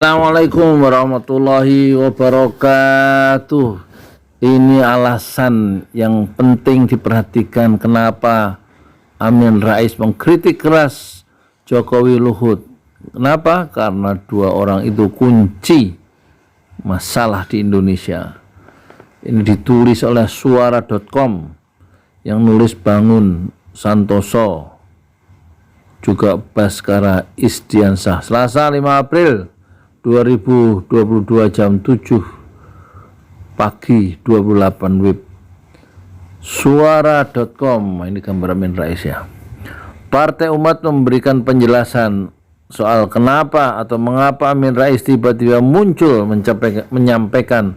Assalamualaikum warahmatullahi wabarakatuh. Ini alasan yang penting diperhatikan kenapa Amin Rais mengkritik keras Jokowi Luhut. Kenapa? Karena dua orang itu kunci masalah di Indonesia. Ini ditulis oleh suara.com yang nulis Bangun Santoso, juga Baskara Isdiansah, Selasa 5 April 2022 jam 7 pagi 28 WIB. Suara.com, ini gambar Amin Rais ya. Partai Umat memberikan penjelasan soal kenapa atau mengapa Amin Rais tiba-tiba muncul menyampaikan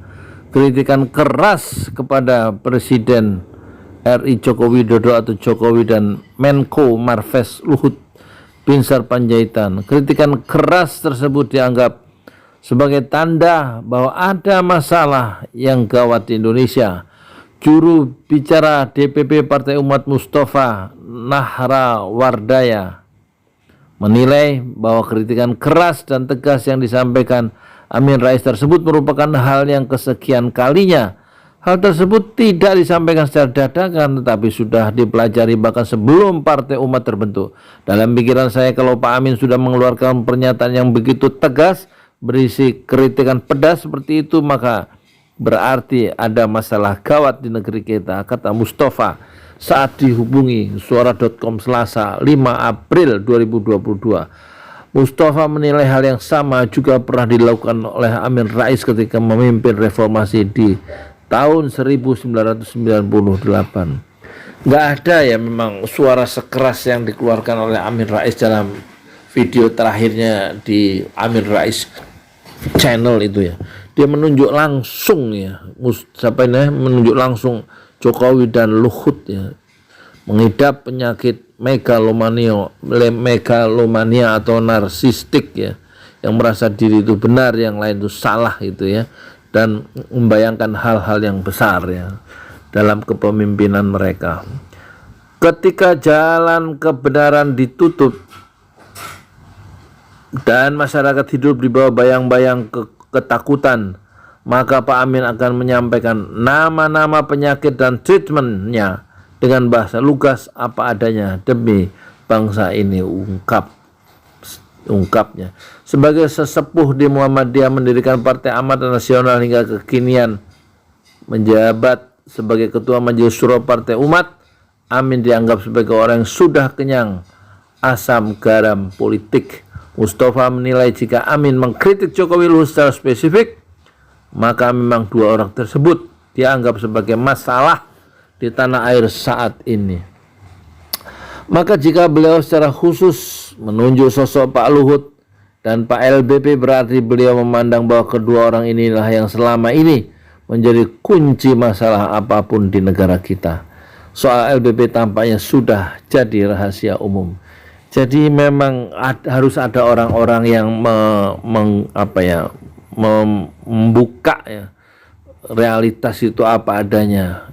kritikan keras kepada Presiden RI Joko Widodo atau Jokowi dan Menko Marves Luhut Binsar Panjaitan. Kritikan keras tersebut dianggap sebagai tanda bahwa ada masalah yang gawat di Indonesia. Juru bicara DPP Partai Umat Mustafa Nahrawardaya menilai bahwa kritikan keras dan tegas yang disampaikan Amin Rais tersebut merupakan hal yang kesekian kalinya. Hal tersebut tidak disampaikan secara dadakan, tetapi sudah dipelajari bahkan sebelum Partai Umat terbentuk. Dalam pikiran saya, kalau Pak Amin sudah mengeluarkan pernyataan yang begitu tegas, berisi kritikan pedas seperti itu, maka berarti ada masalah gawat di negeri kita, kata Mustafa saat dihubungi suara.com Selasa 5 April 2022. Mustafa menilai hal yang sama juga pernah dilakukan oleh Amin Rais ketika memimpin reformasi di tahun 1998. Nggak ada ya memang suara sekeras yang dikeluarkan oleh Amin Rais dalam video terakhirnya di Amin Rais channel itu ya. Dia menunjuk langsung ya, menunjuk langsung Jokowi dan Luhut ya, mengidap penyakit megalomania atau narsistik ya, yang merasa diri itu benar, yang lain itu salah itu ya, dan membayangkan hal-hal yang besar ya dalam kepemimpinan mereka. Ketika jalan kebenaran ditutup dan masyarakat hidup di bawah bayang-bayang ketakutan, maka Pak Amin akan menyampaikan nama-nama penyakit dan treatmentnya dengan bahasa lugas apa adanya demi bangsa ini, ungkapnya. Sebagai sesepuh di Muhammadiyah, mendirikan Partai Amanat Nasional hingga kekinian menjabat sebagai Ketua Majelis Syuro Partai Umat, Amin dianggap sebagai orang yang sudah kenyang asam garam politik. Mustafa menilai jika Amin mengkritik Jokowi Luhut secara spesifik, maka memang dua orang tersebut dianggap sebagai masalah di tanah air saat ini. Maka jika beliau secara khusus menunjuk sosok Pak Luhut dan Pak LBP, berarti beliau memandang bahwa kedua orang inilah yang selama ini menjadi kunci masalah apapun di negara kita. Soal LBP tampaknya sudah jadi rahasia umum. Jadi memang harus ada orang-orang yang membuka ya realitas itu apa adanya,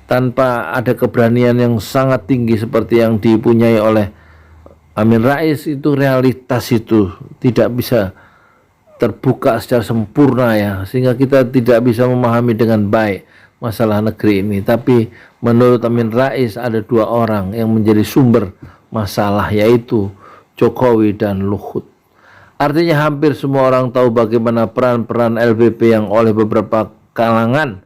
tanpa ada keberanian yang sangat tinggi seperti yang dipunyai oleh Amin Rais. Itu realitas itu tidak bisa terbuka secara sempurna ya, sehingga kita tidak bisa memahami dengan baik masalah negeri ini. Tapi menurut Amin Rais ada dua orang yang menjadi sumber masalah, yaitu Jokowi dan Luhut. Artinya hampir semua orang tahu bagaimana peran-peran LBP yang oleh beberapa kalangan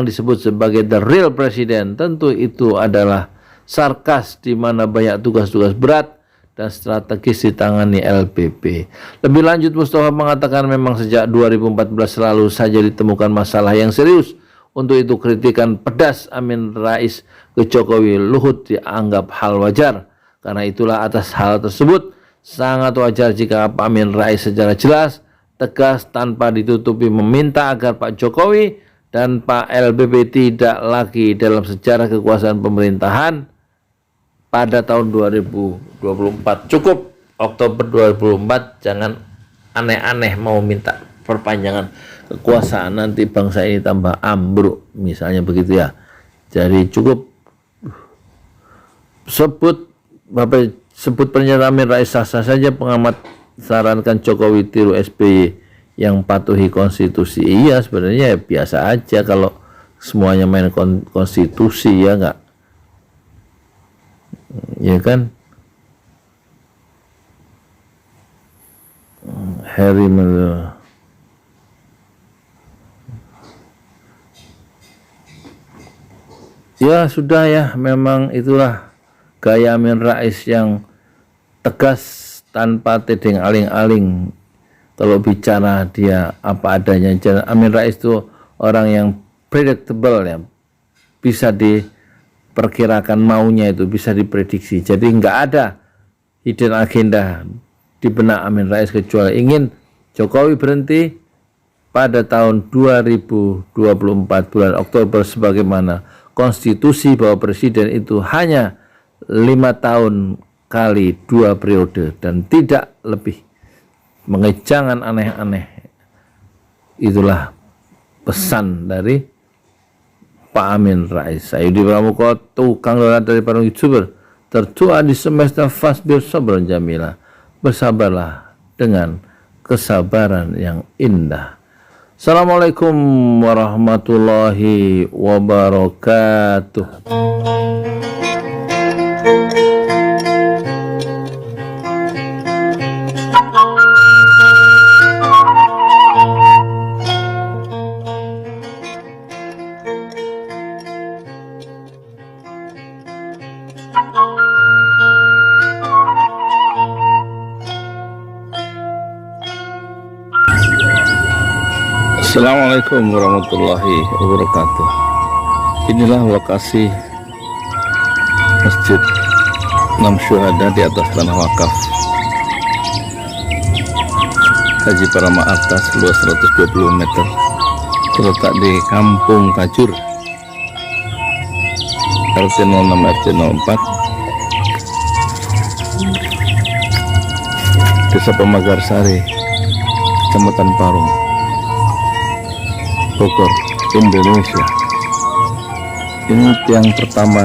disebut sebagai the real president. Tentu itu adalah sarkas di mana banyak tugas-tugas berat dan strategis ditangani LBP. Lebih lanjut, Mustafa mengatakan memang sejak 2014 selalu saja ditemukan masalah yang serius. Untuk itu kritikan pedas Amin Rais ke Jokowi Luhut dianggap hal wajar. Karena itulah atas hal tersebut sangat wajar jika Pak Amin Rais secara jelas, tegas, tanpa ditutupi meminta agar Pak Jokowi dan Pak LBP tidak lagi dalam sejarah kekuasaan pemerintahan pada tahun 2024. Cukup Oktober 2024, jangan aneh-aneh mau minta perpanjangan kekuasaan, nanti bangsa ini tambah ambruk, misalnya begitu ya. Jadi cukup sebut pernyataan Amin Rais sah-sah saja, pengamat sarankan Jokowi tiru SBY yang patuhi konstitusi. Iya, sebenarnya ya biasa aja kalau semuanya main konstitusi, ya enggak? Ya kan? Harry ya sudah ya, memang itulah gaya Amin Rais yang tegas tanpa tedeng aling-aling. Kalau bicara dia apa adanya. Amin Rais itu orang yang predictable ya, bisa diperkirakan maunya, itu bisa diprediksi. Jadi nggak ada hidden agenda di benak Amin Rais kecuali ingin Jokowi berhenti pada tahun 2024 bulan Oktober, sebagaimana konstitusi bahwa presiden itu hanya 5 tahun kali 2 periode dan tidak lebih. Jangan aneh-aneh. Itulah pesan dari Pak Amin Rais. Saya Yudi Pramuko, tukang dolar dari para YouTuber. Tertua di semesta fasbir sabran jamila. Bersabarlah dengan kesabaran yang indah. Assalamualaikum warahmatullahi wabarakatuh. Assalamualaikum warahmatullahi wabarakatuh. Inilah lokasi Masjid 6 Syuhada di atas tanah wakaf Haji Parama Atas, luas 120 meter, terletak di Kampung Kajur, RT 06 RT 04, Desa Pemagarsari, Kecamatan Parung, Bogor, Indonesia. Ini tiang pertama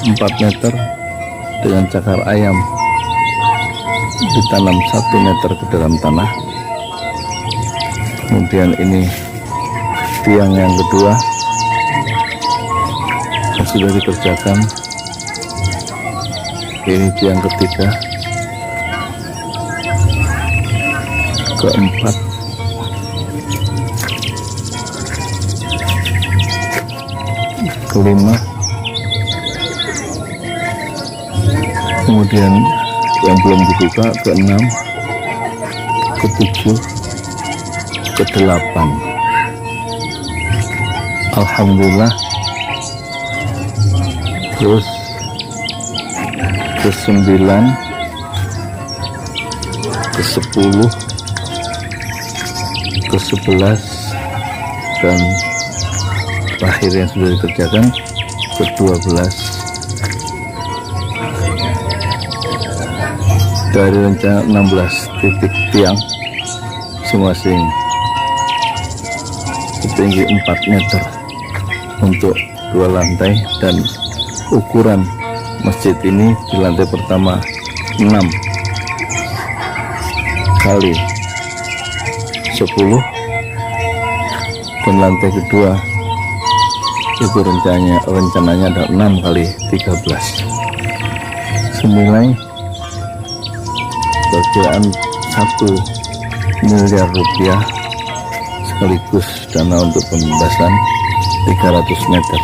4 meter dengan cakar ayam, ditanam 1 meter ke dalam tanah. Kemudian ini tiang yang kedua yang sudah dikerjakan. Ini tiang ketiga, keempat, kelima, kemudian yang belum dibuka keenam, ketujuh, kedelapan. Alhamdulillah. Terus ke-9, ke-10, ke-11, dan terakhir yang sudah dikerjakan ke-12. Dari rencana 16 titik tiang, masing-masing setinggi 4 meter untuk 2 lantai, dan ukuran masjid ini di lantai pertama 6 kali 10, dan lantai kedua itu rencananya ada 6 kali 13, senilai perkiraan 1 miliar rupiah, sekaligus dana untuk pembebasan 300 meter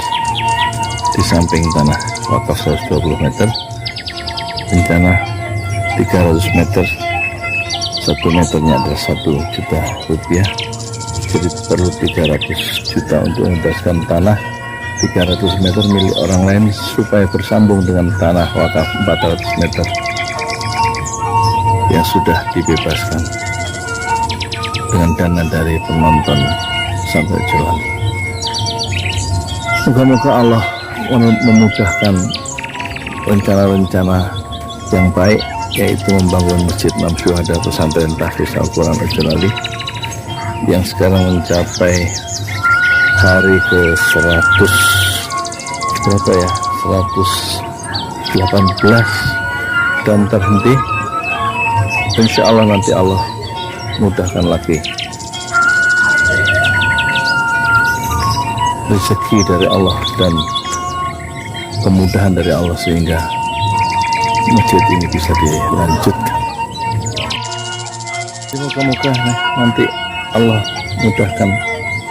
di samping tanah wakaf 120 meter, rencana 300 meter, 1 meternya adalah 1 juta rupiah, jadi perlu 300 juta untuk membebaskan tanah 300 meter milik orang lain supaya bersambung dengan tanah wakaf 400 meter yang sudah dibebaskan dengan dana dari penonton sampai jalan. Moga-moga Allah memudahkan rencana-rencana yang baik, yaitu membangun Masjid 6 Syuhada Pesantren Tahfiz Al-Quran Al-Jalali yang sekarang mencapai hari ke 100 berapa ya, 118, dan terhenti Insya Allah nanti Allah mudahkan lagi. Rezeki dari Allah dan kemudahan dari Allah sehingga masjid ini bisa dilanjutkan. Semoga-moga nanti Allah mudahkan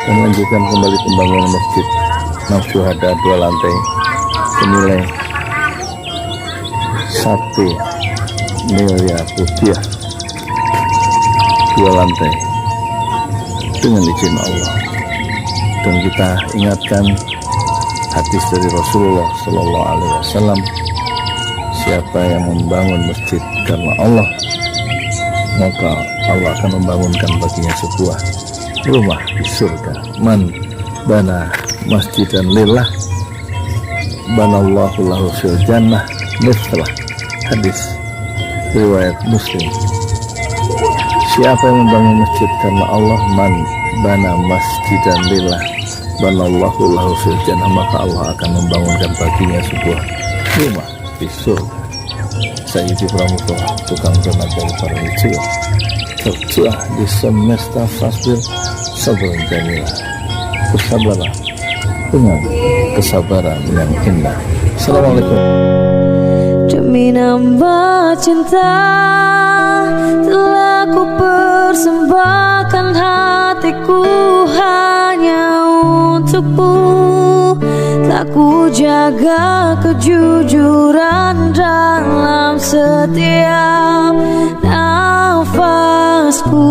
dan lanjutkan kembali pembangunan masjid Naf Syuhada 2 lantai senilai 1 miliar rupiah 2 lantai dengan izin Allah. Dan kita ingatkan hadis dari Rasulullah Sallallahu Alaihi Wasallam, siapa yang membangun masjid karena Allah, maka Allah akan membangunkan baginya sebuah rumah di surga. Man bana masjidan lillah banallahu lahu fil jannah mithlah. Hadis riwayat Muslim. Siapa yang membangun masjid karena Allah, man bana masjidan lillah banallahu lahu fil jannah, maka Allah akan membangunkan baginya sebuah rumah di surga. Sayyidi Pramuka, tukang donat dari para hijau, terjuah di semesta fasbil sabar jamilah. Bersabarlah dengan kesabaran yang indah. Assalamualaikum. Demi nambah cinta telah ku persembahkan hatiku hanya untukmu. Tak ku jaga kejujuran dalam setiap nafasku,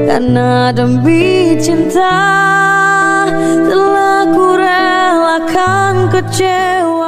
karena demi cinta telah ku relakan kecewa.